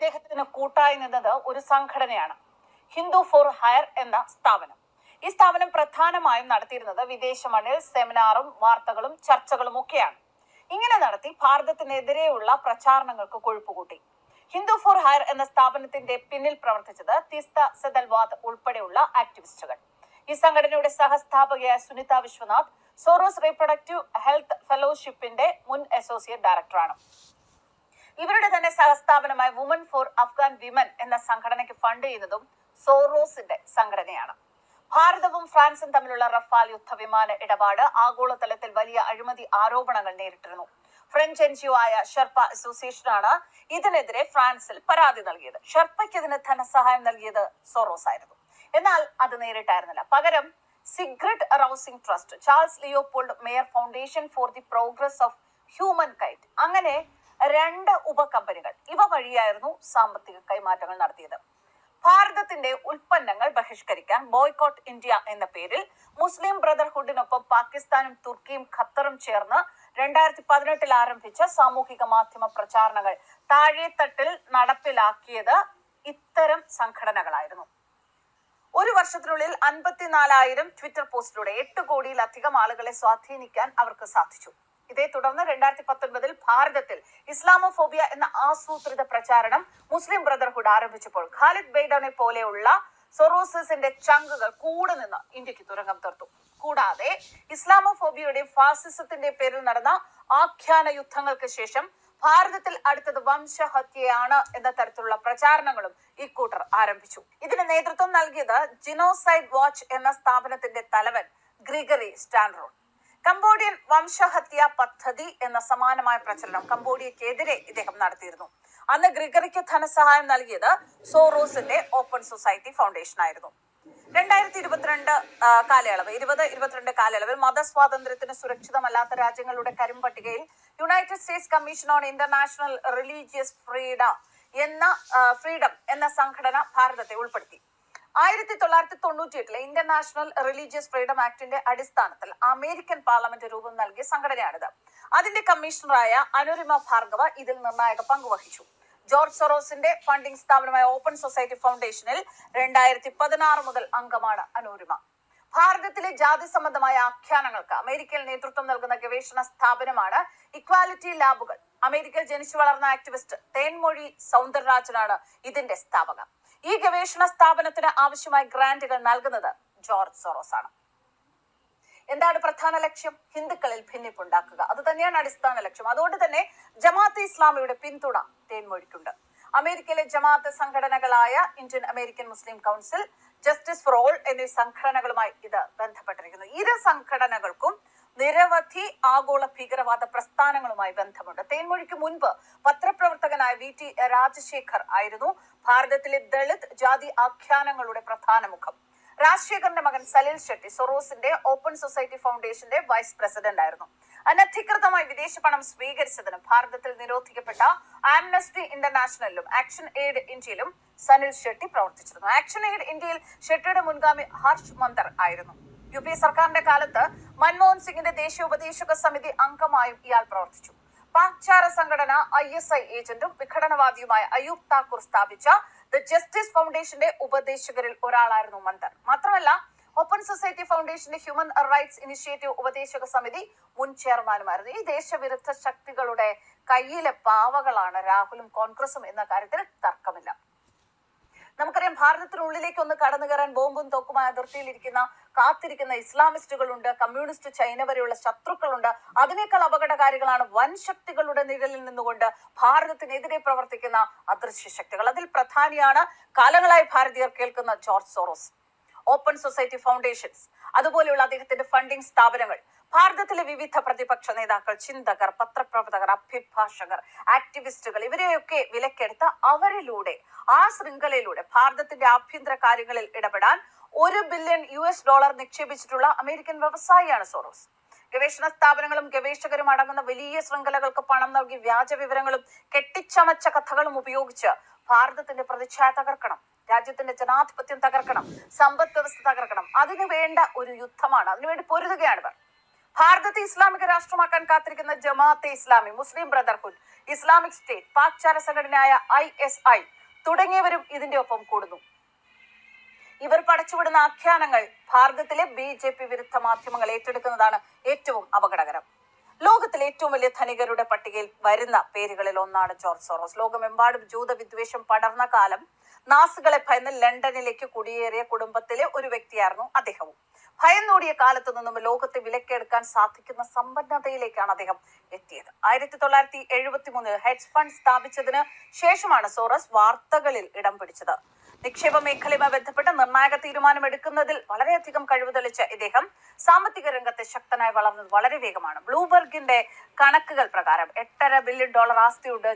ഇദ്ദേഹത്തിന് കൂട്ടായി നിന്നത് ഒരു സംഘടനയാണ്, ഹിന്ദു ഫോർ ഹയർ എന്ന സ്ഥാപനം. ഈ സ്ഥാപനം പ്രധാനമായും നടത്തിയിരുന്നത് വിദേശ മണ്ണിൽ സെമിനാറും വാർത്തകളും ചർച്ചകളും ഒക്കെയാണ്. ഇങ്ങനെ നടത്തി ഭാരതത്തിനെതിരെയുള്ള പ്രചാരണങ്ങൾക്ക് കൊഴുപ്പുകൂട്ടി. ഹിന്ദു ഫോർ ഹയർ എന്ന സ്ഥാപനത്തിന്റെ പിന്നിൽ പ്രവർത്തിച്ചത് തിസ്ത സെതൽവാദ് ഉൾപ്പെടെയുള്ള ആക്ടിവിസ്റ്റുകൾ. ഈ സംഘടനയുടെ സഹസ്ഥാപകയായ Sunita Vishwanath Soros reproductive health ഫെലോഷിപ്പിന്റെ മുൻ അസോസിയേറ്റ് ഡയറക്ടറാണ്. ഇവരുടെ തന്നെ സഹസ്ഥാപനമായ വുമൻ ഫോർ അഫ്ഗാൻ വിമൻ എന്ന സംഘടനയ്ക്ക് ഫണ്ട് ചെയ്യുന്നതും സോറോസിന്റെ സംഘടനയാണ്. ഭാരതവും ഫ്രാൻസും തമ്മിലുള്ള റഫാൽ യുദ്ധവിമാന ഇടപാട് ആഗോളതലത്തിൽ വലിയ അഴിമതി ആരോപണങ്ങൾ നേരിട്ടിരുന്നു. ഫ്രഞ്ച് എൻജിഒ ആയ ഷെർപ്പ അസോസിയേഷനാണ് ഇതിനെതിരെ ഫ്രാൻസിൽ പരാതി നൽകിയത്. ഷെർപ്പയ്ക്ക് ഇതിന് ധനസഹായം നൽകിയത് സോറോസ് ആയിരുന്നു. എന്നാൽ അത് നേരിട്ടായിരുന്നില്ല. പകരം Sigrid Rausing Trust, Charles Leopold Mayer Foundation for the Progress of Humankind, അങ്ങനെ 2 ഉപകമ്പനികൾ ഇവ വഴിയായിരുന്നു സാമ്പത്തിക കൈമാറ്റങ്ങൾ നടത്തിയത്. ഭാരതത്തിന്റെ ഉൽപ്പന്നങ്ങൾ ബഹിഷ്കരിക്കാൻ ബോയ്കോട്ട് ഇന്ത്യ എന്ന പേരിൽ മുസ്ലിം ബ്രദർഹുഡിനൊപ്പം പാകിസ്ഥാനും തുർക്കിയും ഖത്തറും ചേർന്ന് 2018 ആരംഭിച്ച സാമൂഹിക മാധ്യമ പ്രചാരണങ്ങൾ താഴെത്തട്ടിൽ നടപ്പിലാക്കിയത് ഇത്തരം സംഘടനകളായിരുന്നു. ഒരു വർഷത്തിനുള്ളിൽ 54,000 ട്വിറ്റർ പോസ്റ്റിലൂടെ 8 കോടിയിലധികം ആളുകളെ സ്വാധീനിക്കാൻ അവർക്ക് സാധിച്ചു. ഇതേ തുടർന്ന് 2019 ഭാരതത്തിൽ ഇസ്ലാമോഫോബിയ എന്ന ആസൂത്രിത പ്രചാരണം മുസ്ലിം ബ്രദർഹുഡ് ആരംഭിച്ചപ്പോൾ ഖാലിദ് ബെയ്ഡനെ പോലെയുള്ള സൊറോസിന്റെ ചങ്കുകൾ കൂടെ നിന്ന് ഇന്ത്യക്ക് തുരങ്കം തീർത്തു. കൂടാതെ ഇസ്ലാമോഫോബിയയുടെയും ഫാസിസത്തിന്റെയും പേരിൽ നടന്ന ആഖ്യാന യുദ്ധങ്ങൾക്ക് ശേഷം ഭാരതത്തിൽ അടുത്തത് വംശഹത്യയാണ് എന്ന തരത്തിലുള്ള പ്രചാരണങ്ങളും ഇക്കൂട്ടർ ആരംഭിച്ചു. ഇതിന് നേതൃത്വം നൽകിയത് ജിനോസൈഡ് വാച്ച് എന്ന സ്ഥാപനത്തിന്റെ തലവൻ ഗ്രിഗറി സ്റ്റാൻറോൺ. കംബോഡിയൻ വംശഹത്യ പദ്ധതി എന്ന സമാനമായ പ്രചരണം കംബോഡിയക്കെതിരെ ഇദ്ദേഹം നടത്തിയിരുന്നു. അന്ന് ഗ്രിഗറിക്ക് ധനസഹായം നൽകിയത് സോറോസിന്റെ ഓപ്പൺ സൊസൈറ്റി ഫൗണ്ടേഷൻ ആയിരുന്നു. 2022 കാലയളവിൽ മതസ്വാതന്ത്ര്യത്തിന് സുരക്ഷിതമല്ലാത്ത രാജ്യങ്ങളുടെ കരിമ്പട്ടികയിൽ United States Commission on International Religious Freedom എന്ന സംഘടന ഭാരതത്തെ ഉൾപ്പെടുത്തി. 1998 ഇന്റർനാഷണൽ റിലീജിയസ് ഫ്രീഡം ആക്ടിന്റെ അടിസ്ഥാനത്തിൽ അമേരിക്കൻ പാർലമെന്റ് രൂപം നൽകിയ സംഘടനയാണിത്. അതിന്റെ കമ്മീഷണറായ അനുരിമ ഭാർഗവ ഇതിൽ നിർണായക പങ്കുവഹിച്ചു. ജോർജ് സൊറോസിന്റെ ഫണ്ടിംഗ് സ്ഥാപനമായ ഓപ്പൺ സൊസൈറ്റി ഫൗണ്ടേഷനിൽ 2016 മുതൽ അംഗമാണ് അനുരിമ. ഭാരതത്തിലെ ജാതി സംബന്ധമായ ആഖ്യാനങ്ങൾക്ക് അമേരിക്കയിൽ നേതൃത്വം നൽകുന്ന ഗവേഷണ സ്ഥാപനമാണ് ഇക്വാലിറ്റി ലാബുകൾ. അമേരിക്കയിൽ ജനിച്ചു വളർന്ന ആക്ടിവിസ്റ്റ് തേൻമൊഴി സൗന്ദരരാജനാണ് ഇതിന്റെ സ്ഥാപക. ഈ ഗവേഷണ സ്ഥാപനത്തിന് ആവശ്യമായ ഗ്രാന്റുകൾ നൽകുന്നത് ജോർജ് സോറോസ് ആണ്. എന്താണ് പ്രധാന ലക്ഷ്യം? ഹിന്ദുക്കളിൽ ഭിന്നിപ്പുണ്ടാക്കുക. അത് തന്നെയാണ് അടിസ്ഥാന ലക്ഷ്യം. അതുകൊണ്ട് തന്നെ ജമാഅത്തെ ഇസ്ലാമിയുടെ പിന്തുണ തേൻമൊഴിക്കുണ്ട്. അമേരിക്കയിലെ ജമാഅത്ത് സംഘടനകളായ Indian American Muslim Council, Justice for All എന്നീ സംഘടനകളുമായി ഇത് ബന്ധപ്പെട്ടിരിക്കുന്നു. ഇരു സംഘടനകൾക്കും നിരവധി ആഗോള ഭീകരവാദ പ്രസ്ഥാനങ്ങളുമായി ബന്ധമുണ്ട്. തേൻമൊഴിക്ക് മുൻപ് പത്രപ്രവർത്തകനായ VT രാജശേഖർ ആയിരുന്നു ഭാരതത്തിലെ ദളിത് ജാതി ആഖ്യാനങ്ങളുടെ പ്രധാന മുഖം. രാജശേഖറിന്റെ മകൻ സലിൽ ഷെട്ടി സൊറോസിന്റെ ഓപ്പൺ സൊസൈറ്റി ഫൗണ്ടേഷന്റെ വൈസ് പ്രസിഡന്റ് ആയിരുന്നു. അനധികൃതമായി വിദേശ പണം സ്വീകരിച്ചതിന് ഭാരതത്തിൽ നിരോധിക്കപ്പെട്ട ആംനസ്റ്റി ഇന്റർനാഷണലിലും ആക്ഷൻ എയ്ഡ് ഇന്ത്യയിലും സനിൽ ഷെട്ടി പ്രവർത്തിച്ചിരുന്നു. ആക്ഷൻ എയ്ഡ് ഇന്ത്യയിൽ ഷെട്ടിയുടെ മുൻഗാമി ഹർഷ് മന്ദർ ആയിരുന്നു. UPA സർക്കാരിന്റെ കാലത്ത് മൻമോഹൻ സിംഗിന്റെ ദേശീയ ഉപദേശക സമിതി അംഗമായും ഇയാൾ പ്രവർത്തിച്ചു. പാക്ചാര സംഘടന ISI ഏജന്റും വിഘടനവാദിയുമായ അയൂബ് താക്കൂർ സ്ഥാപിച്ച ദ ജസ്റ്റിസ് ഫൗണ്ടേഷന്റെ ഉപദേശകരിൽ ഒരാളായിരുന്നു മന്ദർ. മാത്രമല്ല ഓപ്പൺ സൊസൈറ്റി ഫൗണ്ടേഷന്റെ ഹ്യൂമൻ റൈറ്റ്സ് ഇനിഷ്യേറ്റീവ് ഉപദേശക സമിതി മുൻ ചെയർമാനുമായിരുന്നു. ഈ ദേശവിരുദ്ധ ശക്തികളുടെ കയ്യിലെ പാവകളാണ് രാഹുലും കോൺഗ്രസും എന്ന കാര്യത്തിൽ തർക്കമില്ല. നമുക്കറിയാം, ഭാരതത്തിനുള്ളിലേക്ക് ഒന്ന് കടന്നു കയറാൻ ബോംബും തോക്കുമായി അതിർത്തിയിൽ കാത്തിരിക്കുന്ന ഇസ്ലാമിസ്റ്റുകളുണ്ട്, കമ്മ്യൂണിസ്റ്റ് ചൈന വരെയുള്ള ശത്രുക്കളുണ്ട്. അതിനേക്കാൾ അപകടകാരികളാണ് വൻ ശക്തികളുടെ നിഴലിൽ നിന്നുകൊണ്ട് ഭാരതത്തിനെതിരെ പ്രവർത്തിക്കുന്ന അദൃശ്യ ശക്തികൾ. അതിൽ പ്രധാനിയാണ് കാലങ്ങളായി ഭാരതീയർ കേൾക്കുന്ന George Soros. Open society foundations, അതുപോലെയുള്ള അദ്ദേഹത്തിന്റെ ഫണ്ടിംഗ് സ്ഥാപനങ്ങൾ ഭാരതത്തിലെ വിവിധ പ്രതിപക്ഷ നേതാക്കൾ, ചിന്തകർ, പത്രപ്രവർത്തകർ, അഭിഭാഷകർ, ആക്ടിവിസ്റ്റുകൾ ഇവരെയൊക്കെ വിലക്കെടുത്ത് അവരിലൂടെ ആ ശൃംഖലയിലൂടെ ഭാരതത്തിന്റെ ആഭ്യന്തര കാര്യങ്ങളിൽ ഇടപെടാൻ $1 ബില്യൺ നിക്ഷേപിച്ചിട്ടുള്ള അമേരിക്കൻ വ്യവസായിയാണ് സോറോസ്. ഗവേഷണ സ്ഥാപനങ്ങളും ഗവേഷകരും അടങ്ങുന്ന വലിയ ശൃംഖലകൾക്ക് പണം നൽകി വ്യാജ വിവരങ്ങളും കെട്ടിച്ചമച്ച കഥകളും ഉപയോഗിച്ച് ഭാരതത്തിന്റെ പ്രതിച്ഛായ തകർക്കണം, രാജ്യത്തിന്റെ ജനാധിപത്യം തകർക്കണം, സമ്പദ് വ്യവസ്ഥ തകർക്കണം. അതിനു വേണ്ട ഒരു യുദ്ധമാണ്, അതിനുവേണ്ടി പൊരുതുകയാണ് ഇവർ. ഭാരതത്തെ ഇസ്ലാമിക രാഷ്ട്രമാക്കാൻ കാത്തിരിക്കുന്ന Jamaat-e Islami, Muslim Brotherhood, Islamic state, Pak ചാര സംഘടനയായ ISI തുടങ്ങിയവരും ഇതിന്റെ ഒപ്പം കൂടുന്നു. ഇവർ പടച്ചുവിടുന്ന ആഖ്യാനങ്ങൾ ഭാരതത്തിലെ BJP വിരുദ്ധ മാധ്യമങ്ങൾ ഏറ്റെടുക്കുന്നതാണ് ഏറ്റവും അപകടകരം. ലോകത്തിലെ ഏറ്റവും വലിയ ധനികരുടെ പട്ടികയിൽ വരുന്ന പേരുകളിൽ ഒന്നാണ് ജോർജ് സോറോസ്. ലോകമെമ്പാടും ജൂതവിദ്വേഷം പടർന്ന കാലം നാസികളെ ഭയന്ന് ലണ്ടനിലേക്ക് കുടിയേറിയ കുടുംബത്തിലെ ഒരു വ്യക്തിയായിരുന്നു അദ്ദേഹവും. ഭയന്നോടിയ കാലത്തു നിന്നും ലോകത്തെ വിലക്കെടുക്കാൻ സാധിക്കുന്ന സമ്പന്നതയിലേക്കാണ് അദ്ദേഹം എത്തിയത്. 1973 ഹെഡ്ജ് ഫണ്ട് സ്ഥാപിച്ചതിന് ശേഷമാണ് സോറസ് വാർത്തകളിൽ ഇടം പിടിച്ചത്. നിക്ഷേപ മേഖലയുമായി ബന്ധപ്പെട്ട് നിർണായക തീരുമാനമെടുക്കുന്നതിൽ വളരെയധികം കഴിവ് തെളിച്ച ഇദ്ദേഹം സാമ്പത്തിക രംഗത്തെ ശക്തനായി വളർന്നത് വളരെ വേഗമാണ്. ബ്ലൂംബർഗിന്റെ കണക്കുകൾ പ്രകാരം $8.5 ബില്യൺ ആസ്തിയുണ്ട്